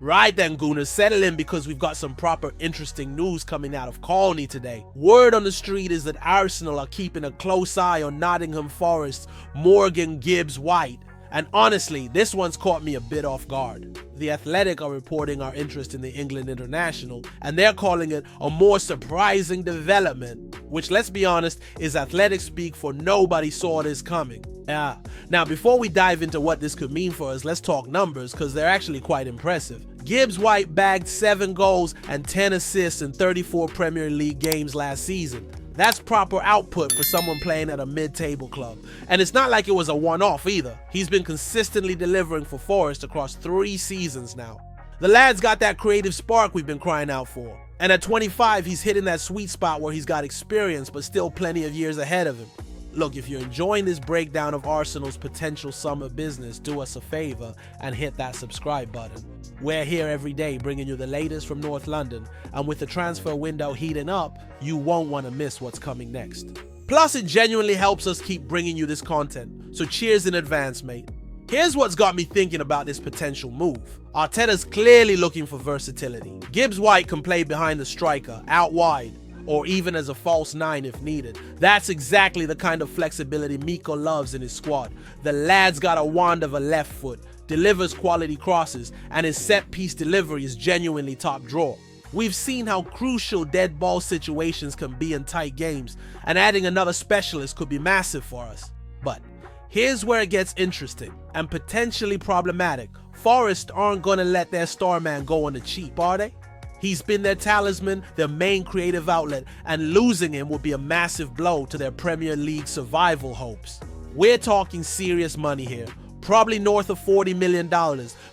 Right then, Gooners, settle in because we've got some proper interesting news coming out of Colney today. Word on the street is that Arsenal are keeping a close eye on Nottingham Forest's Morgan Gibbs-White. And honestly, this one's caught me a bit off guard. The Athletic are reporting our interest in the England international, and they're calling it a more surprising development, which, let's be honest, is Athletic speak for nobody saw this coming. Now, before we dive into what this could mean for us, let's talk numbers, because they're actually quite impressive. Gibbs-White bagged 7 goals and 10 assists in 34 Premier League games last season. That's proper output for someone playing at a mid-table club. And it's not like it was a one-off either. He's been consistently delivering for Forest across 3 seasons now. The lad's got that creative spark we've been crying out for. And at 25, he's hitting that sweet spot where he's got experience but still plenty of years ahead of him. Look, if you're enjoying this breakdown of Arsenal's potential summer business, do us a favor and hit that subscribe button. We're here every day bringing you the latest from North London, and with the transfer window heating up, you won't want to miss what's coming next. Plus, it genuinely helps us keep bringing you this content, so cheers in advance, mate. Here's what's got me thinking about this potential move. Arteta's clearly looking for versatility. Gibbs-White can play behind the striker, out wide, or even as a false 9 if needed. That's exactly the kind of flexibility Miko loves in his squad. The lad's got a wand of a left foot, delivers quality crosses, and his set-piece delivery is genuinely top drawer. We've seen how crucial dead ball situations can be in tight games, and adding another specialist could be massive for us. But here's where it gets interesting and potentially problematic. Forest aren't gonna let their star man go on the cheap, are they? He's been their talisman, their main creative outlet, and losing him would be a massive blow to their Premier League survival hopes. We're talking serious money here, probably north of $40 million,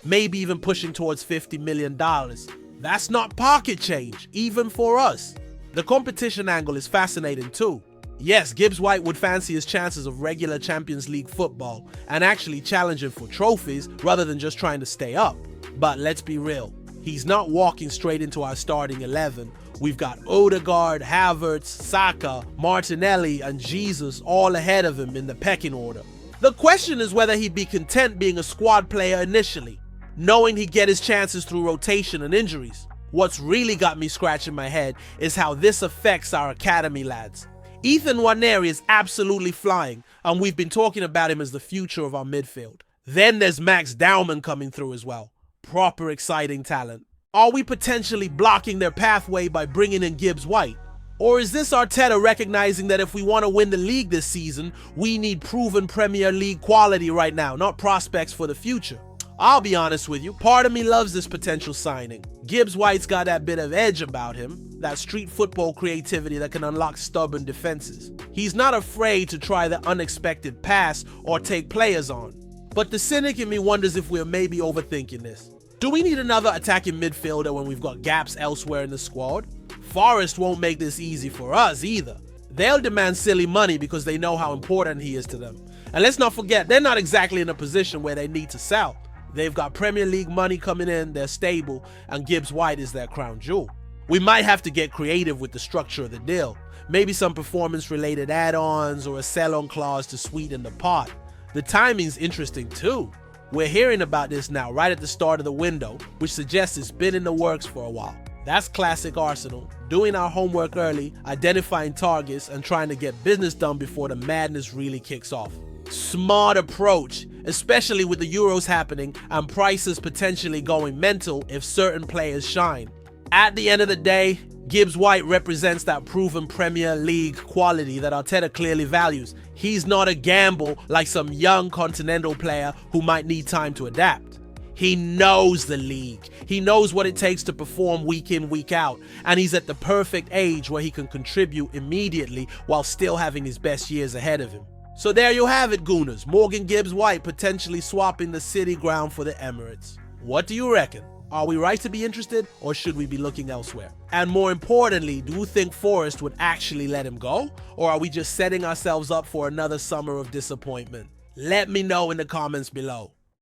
maybe even pushing towards $50 million. That's not pocket change, even for us. The competition angle is fascinating too. Yes, Gibbs-White would fancy his chances of regular Champions League football and actually challenging for trophies rather than just trying to stay up. But let's be real. He's not walking straight into our starting 11. We've got Odegaard, Havertz, Saka, Martinelli, and Jesus all ahead of him in the pecking order. The question is whether he'd be content being a squad player initially, knowing he'd get his chances through rotation and injuries. What's really got me scratching my head is how this affects our academy lads. Ethan Nwaneri is absolutely flying, and we've been talking about him as the future of our midfield. Then there's Max Dowman coming through as well. Proper exciting talent. Are we potentially blocking their pathway by bringing in Gibbs-White? Or is this Arteta recognizing that if we want to win the league this season, we need proven Premier League quality right now, not prospects for the future? I'll be honest with you, part of me loves this potential signing. Gibbs-White's got that bit of edge about him, that street football creativity that can unlock stubborn defenses. He's not afraid to try the unexpected pass or take players on. But the cynic in me wonders if we're maybe overthinking this. Do we need another attacking midfielder when we've got gaps elsewhere in the squad? Forest won't make this easy for us either. They'll demand silly money because they know how important he is to them. And let's not forget, they're not exactly in a position where they need to sell. They've got Premier League money coming in, they're stable, and Gibbs-White is their crown jewel. We might have to get creative with the structure of the deal. Maybe some performance-related add-ons or a sell-on clause to sweeten the pot. The timing's interesting too. We're hearing about this now right at the start of the window, which suggests it's been in the works for a while. That's classic Arsenal, doing our homework early, identifying targets, and trying to get business done before the madness really kicks off. Smart approach, especially with the Euros happening and prices potentially going mental if certain players shine. At the end of the day, Gibbs-White represents that proven Premier League quality that Arteta clearly values. He's not a gamble like some young continental player who might need time to adapt. He knows the league. He knows what it takes to perform week in, week out, and he's at the perfect age where he can contribute immediately while still having his best years ahead of him. So there you have it, Gooners. Morgan Gibbs-White potentially swapping the City ground for the Emirates. What do you reckon? Are we right to be interested, or should we be looking elsewhere? And more importantly, do you think Forest would actually let him go? Or are we just setting ourselves up for another summer of disappointment? Let me know in the comments below.